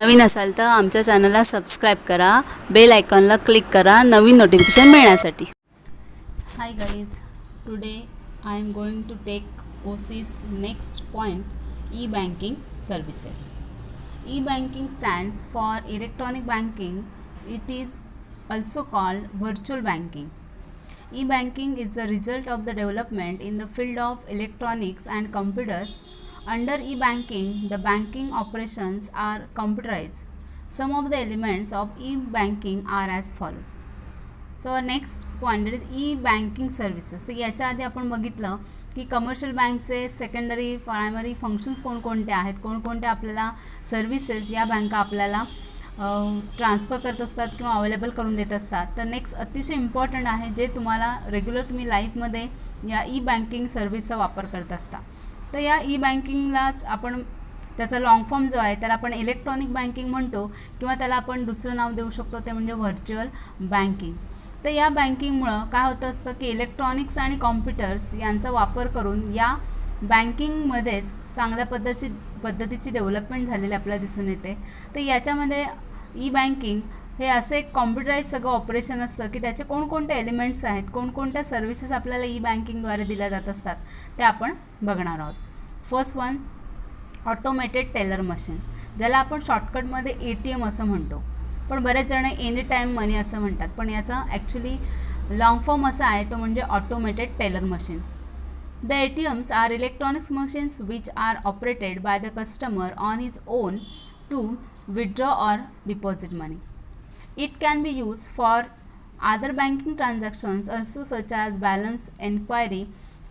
नवीन असाल तर आमच्या चॅनलला सबस्क्राईब करा, बेल आयकॉनला क्लिक करा नवीन नोटिफिकेशन मिळण्यासाठी. Hi guys, today I am going to take OC's next point, e-banking services. E-banking stands for electronic banking. It is also called virtual banking. E-banking is the result of the development in the field of electronics and computers. Under e-banking, the banking operations are computerized. Some of the elements of e-banking are as follows. So our next point is e-banking services. तर याच्या आधी आपण बघितलं की commercial बँकचे secondary primary functions कोणकोणते आहेत, कोणकोणते आपल्याला सर्व्हिसेस या बँका आपल्याला ट्रान्सफर करत असतात किंवा अवेलेबल करून देत असतात. तर नेक्स्ट अतिशय इम्पॉर्टंट आहे जे तुम्हाला रेग्युलर तुम्ही लाईफमध्ये या ई-बँकिंग सर्व्हिसचा वापर करत असता. तर या ई-बँकिंगलाच आपण त्याचा लॉंग फॉर्म जो आहे त्याला आपण इलेक्ट्रॉनिक बँकिंग म्हणतो किंवा त्याला आपण दुसरं नाव देऊ शकतो ते म्हणजे व्हर्च्युअल बँकिंग. तर या बँकिंगमुळं काय होतं असतं की इलेक्ट्रॉनिक्स आणि कॉम्प्युटर्स यांचा वापर करून या बँकिंगमध्येच चांगल्या पद्धतीची डेव्हलपमेंट झालेली आपल्याला दिसून येते. तर याच्यामध्ये ई-बँकिंग हे असं एक कॉम्प्युटराईज सगळं ऑपरेशन असतं की त्याचे कोणकोणते एलिमेंट्स आहेत, कोणकोणत्या सर्व्हिसेस आपल्याला ई-बँकिंगद्वारे दिल्या जात असतात ते आपण बघणार आहोत. First one, automated teller machine, ज्याला आपण शॉर्टकटमध्ये ATM असं म्हणतो, पण बरेच जण एनी टाईम मनी असं म्हणतात, पण याचा ॲक्च्युली लॉंग फॉर्म असा आहे तो म्हणजे automated teller machine. The ATMs are electronic machines which are operated by the customer on his own to withdraw or deposit money. It can be used for other banking transactions also, such as balance inquiry,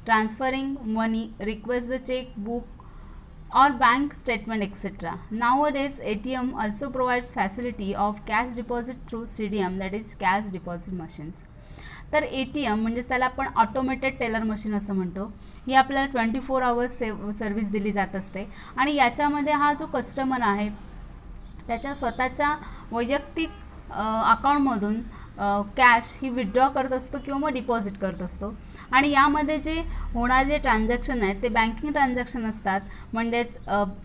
transferring money, request the checkbook or bank statement, etc. Nowadays, ATM also provides facility of cash deposit through CDM, that is cash deposit machines. तर ATM म्हणजेच त्याला आपण automated teller machine असं म्हणतो. ही आपल्याला 24 hours service दिली जात असते आणि याच्यामध्ये हा जो कस्टमर आहे त्याच्या स्वतःच्या वैयक्तिक अकाउंटमधून कॅश ही विथड्रॉ करत असतो किंवा मग डिपॉझिट करत असतो. आणि यामध्ये जे होणारे जे ट्रान्झॅक्शन आहेत ते बँकिंग ट्रान्झॅक्शन असतात. म्हणजेच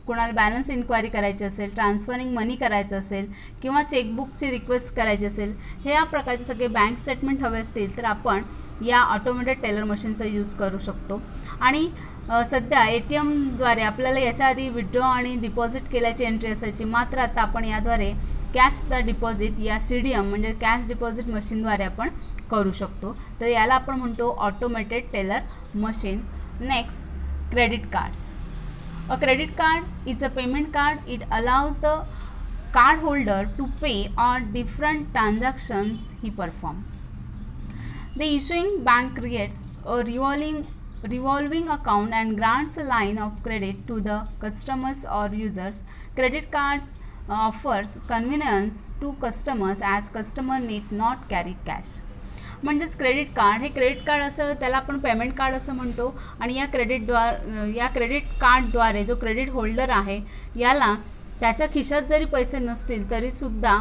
कोणाला बॅलन्स इन्क्वायरी करायची असेल, ट्रान्सफरिंग मनी करायचं असेल किंवा चेकबुकची रिक्वेस्ट करायची असेल, हे या प्रकारचे सगळे बँक स्टेटमेंट हवे असतील तर आपण या ऑटोमेटेड टेलर मशीनचा यूज करू शकतो. आणि सध्या ATMद्वारे आपल्याला याच्या आधी विथड्रॉ आणि डिपॉझिट केल्याची एंट्री असायची, मात्र आता आपण याद्वारे कॅश द डिपॉझिट या CDM म्हणजे कॅश डिपॉझिट मशीनद्वारे आपण करू शकतो. तर याला आपण म्हणतो automated teller machine. Next, credit cards. A credit card is a payment card. It allows the card holder to pay on different transactions he perform. The issuing bank creates a revolving account and grants a line of credit to the customers or users. Credit cards offers convenience to customers as customer need not carry cash. म्हणजेच credit card हे credit card असं त्याला आपण payment card असं म्हणतो आणि या credit कार्डद्वारे जो क्रेडिट होल्डर आहे याला त्याच्या खिशात जरी पैसे नसतील तरीसुद्धा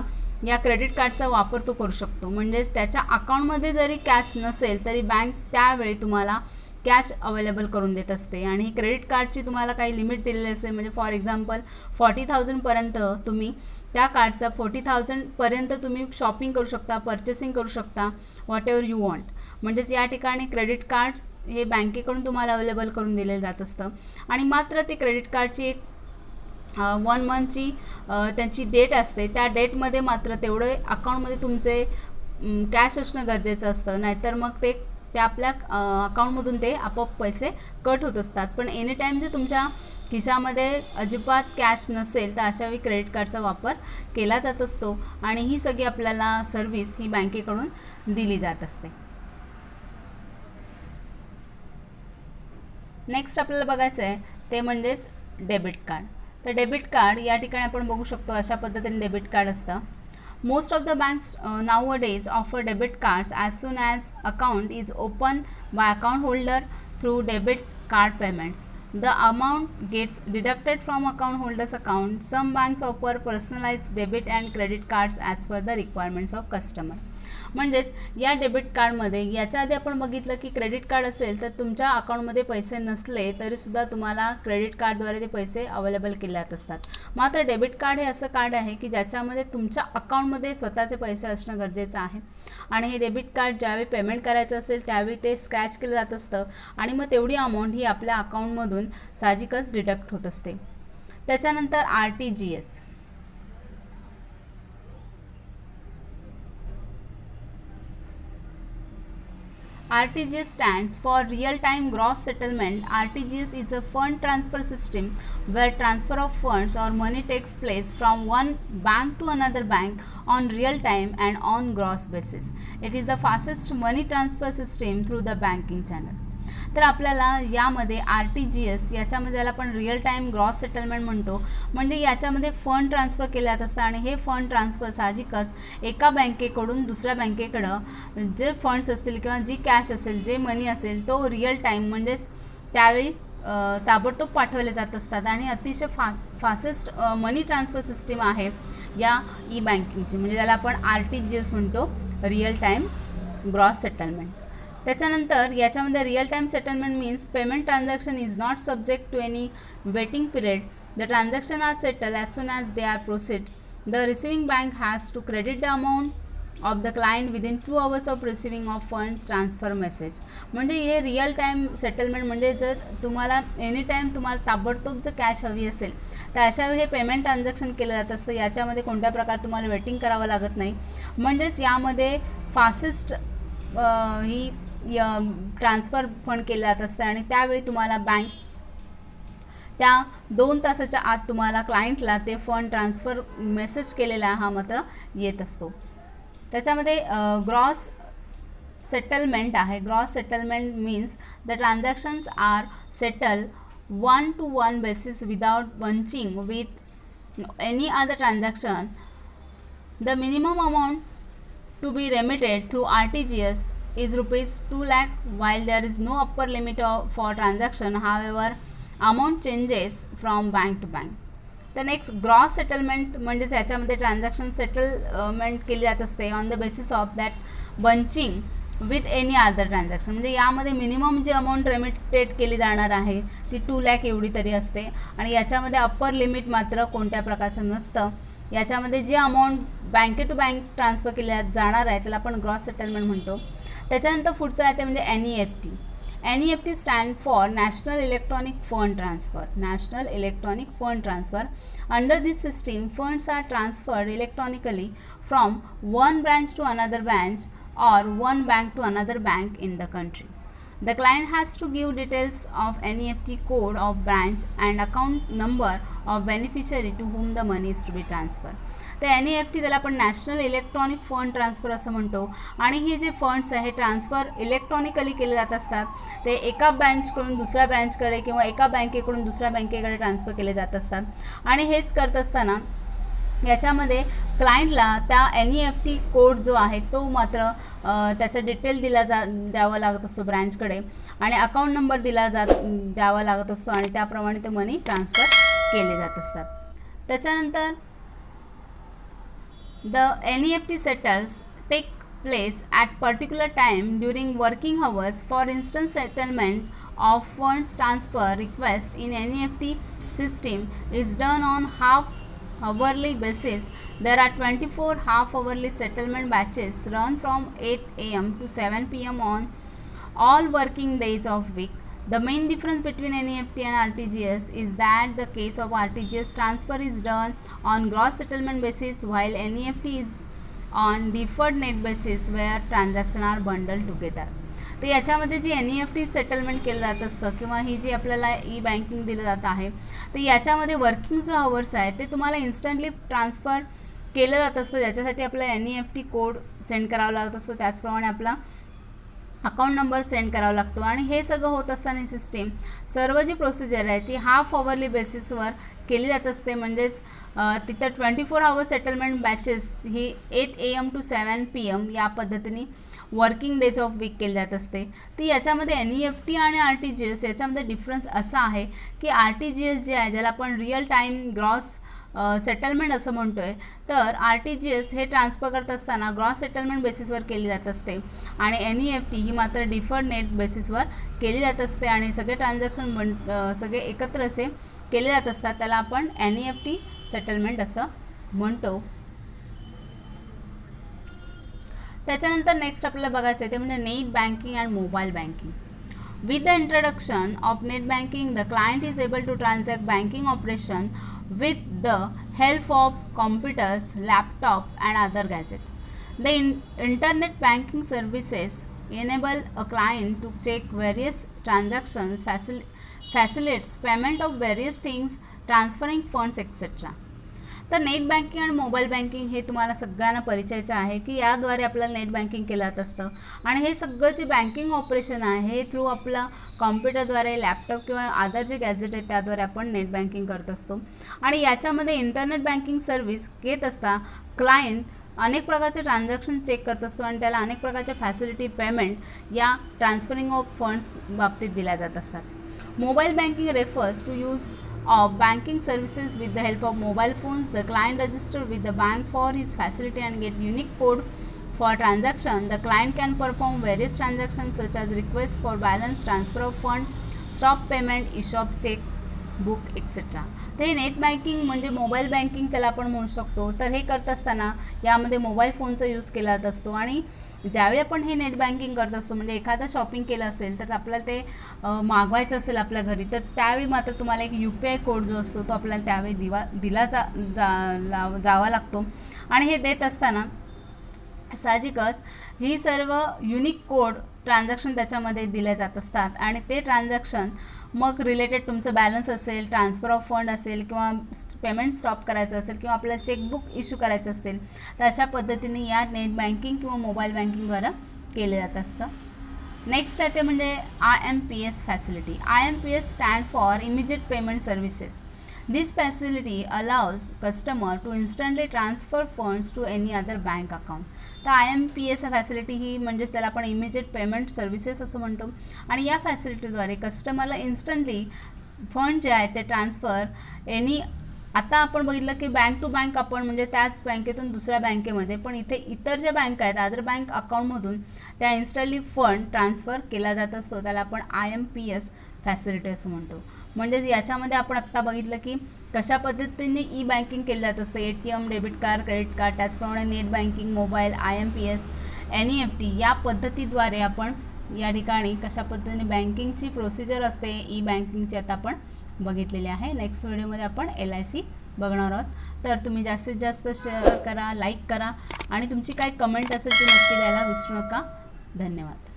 या क्रेडिट कार्डचा वापर तो करू शकतो. म्हणजेच त्याच्या अकाउंटमध्ये जरी कॅश नसेल तरी बँक त्यावेळी तुम्हाला कॅश अवेलेबल करून देत असते. आणि ही क्रेडिट कार्डची तुम्हाला काही लिमिट दिलेली असते. म्हणजे फॉर एक्झाम्पल 40,000पर्यंत तुम्ही त्या कार्डचा 40,000पर्यंत तुम्ही शॉपिंग करू शकता, परचेसिंग करू शकता, वॉट एव्हर यू वॉन्ट. म्हणजेच या ठिकाणी क्रेडिट कार्ड्स हे बँकेकडून तुम्हाला अवेलेबल करून दिले जात असतं. आणि मात्र ती क्रेडिट कार्डची एक 1 मंथची त्यांची डेट असते. त्या डेटमध्ये मात्र तेवढे अकाउंटमध्ये तुमचे कॅश असणं गरजेचं असतं, नाहीतर मग ते आपल्या अकाउंटमधून ते आपोआप पैसे कट होत असतात. पण एनी टाईम जे तुमच्या खिशामध्ये अजिबात कॅश नसेल तर अशावेळी क्रेडिट कार्डचा वापर केला जात असतो आणि ही सगळी आपल्याला सर्व्हिस ही बँकेकडून दिली जात असते. नेक्स्ट आपल्याला बघायचं आहे ते म्हणजेच डेबिट कार्ड. तर डेबिट कार्ड या ठिकाणी आपण बघू शकतो अशा पद्धतीने डेबिट कार्ड असतं. Most of the banks nowadays offer debit cards as soon as account is opened by account holder through debit card payments. The amount gets deducted from account holder's account. Some banks offer personalized debit and credit cards as per the requirements of customer. म्हणजेच या debit कार्डमध्ये याच्या आधी आपण बघितलं की credit card असेल तर तुमच्या अकाउंटमध्ये पैसे नसले तरीसुद्धा तुम्हाला क्रेडिट कार्डद्वारे ते पैसे अवेलेबल केले जात असतात. मात्र डेबिट कार्ड हे असं कार्ड आहे की ज्याच्यामध्ये तुमच्या अकाउंटमध्ये स्वतःचे पैसे असणं गरजेचं आहे आणि हे डेबिट कार्ड ज्यावेळी पेमेंट करायचं असेल त्यावेळी ते स्क्रॅच केलं जात असतं आणि मग तेवढी अमाऊंट ही आपल्या अकाउंटमधून साहजिकच डिडक्ट होत असते. त्याच्यानंतर RTGS. RTGS stands for Real-Time Gross Settlement. RTGS is a fund transfer system where transfer of funds or money takes place from one bank to another bank on real time and on gross basis. It is the fastest money transfer system through the banking channel. तर आपल्याला यामध्ये RTGS याच्यामध्ये याला आपण real time gross settlement म्हणतो. म्हणजे याच्यामध्ये fund transfer केले जात असतात आणि हे फंड ट्रान्सफर साहजिकच एका बँकेकडून दुसऱ्या बँकेकडं जे फंड्स असतील किंवा जी कॅश असेल जे मनी असेल तो रिअल टाईम म्हणजेच त्यावेळी ताबडतोब पाठवले जात असतात आणि अतिशय फास्टेस्ट मनी ट्रान्सफर सिस्टीम आहे या ई बँकिंगची. म्हणजे त्याला आपण RTGS म्हणतो, रिअल टाईम ग्रॉस सेटलमेंट. त्याच्यानंतर याच्यामध्ये real time settlement means payment transaction is not subject to any waiting period. The transaction are settle as soon as they are proceed. The receiving bank has to credit the amount of the client within 2 hours of receiving of fund transfer message. म्हणजे हे real time settlement म्हणजे जर तुम्हाला any time तुम्हाला ताबडतोब जर cash हवी असेल तर अशावेळी हे पेमेंट ट्रान्झॅक्शन केलं जात असतं. याच्यामध्ये कोणत्या प्रकारे तुम्हाला वेटिंग करावं लागत नाही. म्हणजेच यामध्ये फास्टेस्ट ही ट्रान्सफर फंड केले जात असते आणि त्यावेळी तुम्हाला बँक त्या 2 तासाच्या आत तुम्हाला क्लायंटला ते फंड ट्रान्सफर मेसेज केलेला हा मात्र येत असतो. त्याच्यामध्ये ग्रॉस सेटलमेंट आहे. Gross settlement means the transactions are settle 1-to-1 basis without bunching with any other transaction. The minimum amount to be remitted through RTGS is rupees 2 lakh while there is no upper limit for transaction. However, amount changes from bank to bank. The next gross settlement म्हणजे याच्यामध्ये transaction settlement केली जात असते on the basis of that bunching with any other transaction. म्हणजे यामध्ये minimum जी amount remitted केली जाणार आहे ती 2 lakh एवढी तरी असते आणि याच्यामध्ये अप्पर लिमिट मात्र कोणत्या प्रकारचं नसतं. याच्यामध्ये जी अमाऊंट बँके टू बँक ट्रान्सफर केली जाणार आहे त्याला आपण ग्रॉस सेटलमेंट म्हणतो. त्याच्यानंतर पुढचं आहे ते म्हणजे NEFT. NEFT stand for national electronic fund transfer. National electronic fund transfer. Under this system funds are transferred electronically from one branch to another branch or one bank to another bank in the country. The client has to give details of NEFT code of branch and account number of beneficiary to whom the money is to be transferred. तर NEFT त्याला आपण national electronic fund transfer असं म्हणतो आणि हे जे funds आहे transfer electronically केले जात असतात. ते एका ब्रँचकडून दुसऱ्या ब्रँचकडे किंवा एका बँकेकडून दुसऱ्या बँकेकडे ट्रान्सफर केले जात असतात आणि हेच करत असताना याच्यामध्ये क्लायंटला त्या NEFT कोड जो आहे तो मात्र त्याचा डिटेल द्यावा लागत असतो ब्रँचकडे आणि अकाउंट नंबर द्यावा लागत असतो आणि त्याप्रमाणे ते मनी ट्रान्सफर केले जात असतात. त्याच्यानंतर the NEFT settles take place at particular time during working hours. For instance settlement of funds transfer request in NEFT system is done on half-hourly basis. There are 24 half-hourly settlement batches run from 8 AM to 7 PM on all working days of week. The main difference between NEFT and RTGS is that the case of RTGS transfer is done on gross settlement basis while NEFT is on deferred net basis where transactions are bundled together. तर याच्यामध्ये जी NEFT settlement केलं जात असतं किंवा ही जी आपल्याला E banking दिलं जात आहे तर याच्यामध्ये वर्किंग जो आवर्स आहे ते तुम्हाला इन्स्टंटली ट्रान्सफर केलं जात असतं ज्याच्यासाठी आपल्याला NEFT कोड सेंड करावा लागत असतो. त्याचप्रमाणे आपला अकाउंट नंबर सेंड करावा लागतो आणि हे सगळं होत असताना सिस्टीम सर्व जी प्रोसिजर आहे ती हाफ अवरली बेसिसवर केली जात असते. म्हणजेच तिथं 24 आवर सेटलमेंट बॅचेस ही 8 AM to 7 PM या पद्धतीने वर्किंग डेज ऑफ वीक केली जात असते. ती याच्यामध्ये NEFT आणि RTGS याच्यामध्ये डिफरन्स असा आहे की RTGS जे आहे ज्याला आपण रिअल टाईम ग्रॉस सेटलमेंट असं म्हणतोय, तर RTGS हे ट्रान्सफर करत असताना ग्रॉस सेटलमेंट बेसिसवर केली जात असते आणि NEFT ही मात्र डिफर्ड नेट बेसिसवर केली जात असते आणि सगळे ट्रान्झॅक्शन सगळे एकत्र असे केले जात असतात. त्याला आपण NEFT सेटलमेंट असं म्हणतो. त्याच्यानंतर नेक्स्ट आपल्याला बघायचं आहे ते म्हणजे net banking and mobile banking. With the introduction of net banking, the client is able to transact banking operation with the help of computers, laptop, and other gadgets. The internet banking services enable a client to check various transactions, facilitates payment of various things, transferring funds, etc. तर net banking आणि mobile banking हे तुम्हाला सगळ्यांना परिचयाचं आहे की याद्वारे आपल्याला net banking केलं जात असतं आणि हे सगळं जे बँकिंग ऑपरेशन आहे हे थ्रू आपलं कॉम्प्युटरद्वारे, लॅपटॉप किंवा अदर जे गॅजेट आहेत त्याद्वारे आपण नेट बँकिंग करत असतो. आणि याच्यामध्ये इंटरनेट बँकिंग सर्व्हिस घेत असता क्लायंट अनेक प्रकारचे ट्रान्झॅक्शन चेक करत असतो आणि त्याला अनेक प्रकारच्या फॅसिलिटी, पेमेंट या ट्रान्सफरिंग ऑफ फंड्स बाबतीत दिल्या जात असतात. Mobile banking refers to use of banking services with the help of mobile phones. The client register with the bank for his facility and get unique code for transaction. The client can perform various transactions such as request for balance, transfer of fund, stop payment, issue of check book, etc. तर हे net banking म्हणजे mobile banking त्याला आपण म्हणू शकतो. तर हे करत असताना यामध्ये मोबाईल फोनचा यूज केला जात असतो आणि ज्यावेळी आपण हे नेट बँकिंग करत असतो म्हणजे एखादं शॉपिंग केलं असेल तर आपल्याला ते मागवायचं असेल आपल्या घरी, तर त्यावेळी मात्र तुम्हाला एक UPI कोड जो असतो तो आपल्याला त्यावेळी दिला जावा लागतो. आणि हे देत असताना साहजिकच ही सर्व युनिक कोड ट्रान्झॅक्शन त्याच्यामध्ये दिले जात असतात आणि ते ट्रान्झॅक्शन मग रिलेटेड तुमचं बॅलन्स असेल, ट्रान्सफर ऑफ फंड असेल किंवा पेमेंट स्टॉप करायचं असेल किंवा आपल्याला चेकबुक इश्यू करायचं असेल तर अशा पद्धतीने या नेट बँकिंग किंवा मोबाईल बँकिंगद्वारे केले जात असतं. नेक्स्ट आहे ते म्हणजे IMPS facility. IMPS stand for immediate payment services. This facility allows customer to instantly transfer funds to any other bank account. तर IMPS फॅसिलिटी ही म्हणजेच त्याला आपण इमिजिएट पेमेंट सर्व्हिसेस असं म्हणतो आणि या फॅसिलिटीद्वारे कस्टमरला इन्स्टंटली फंड जे आहेत ते ट्रान्सफर आता आपण बघितलं की बँक टू बँक आपण म्हणजे त्याच बँकेतून दुसऱ्या बँकेमध्ये, पण इथे इतर ज्या बँक आहेत अदर बँक अकाउंटमधून त्या इन्स्टंटली फंड ट्रान्सफर केला जात असतो. त्याला आपण IMPS फॅसिलिटी असं म्हणतो. म्हणजेच याच्यामध्ये आपण आत्ता बघितलं की कशा पद्धतीने बँकिंग केलं जात असतं, ATM, debit card, credit card, त्याचप्रमाणे net banking, mobile, IMPS, NEFT या पद्धतीद्वारे आपण या ठिकाणी कशा पद्धतीने बँकिंगची प्रोसिजर असते बँकिंगची आता आपण बघितलेली आहे. नेक्स्ट व्हिडिओमध्ये आपण LIC बघणार आहोत. तर तुम्ही जास्तीत जास्त शेअर करा, लाईक करा आणि तुमची काय कमेंट असेल ती नक्की द्यायला विसरू नका. धन्यवाद.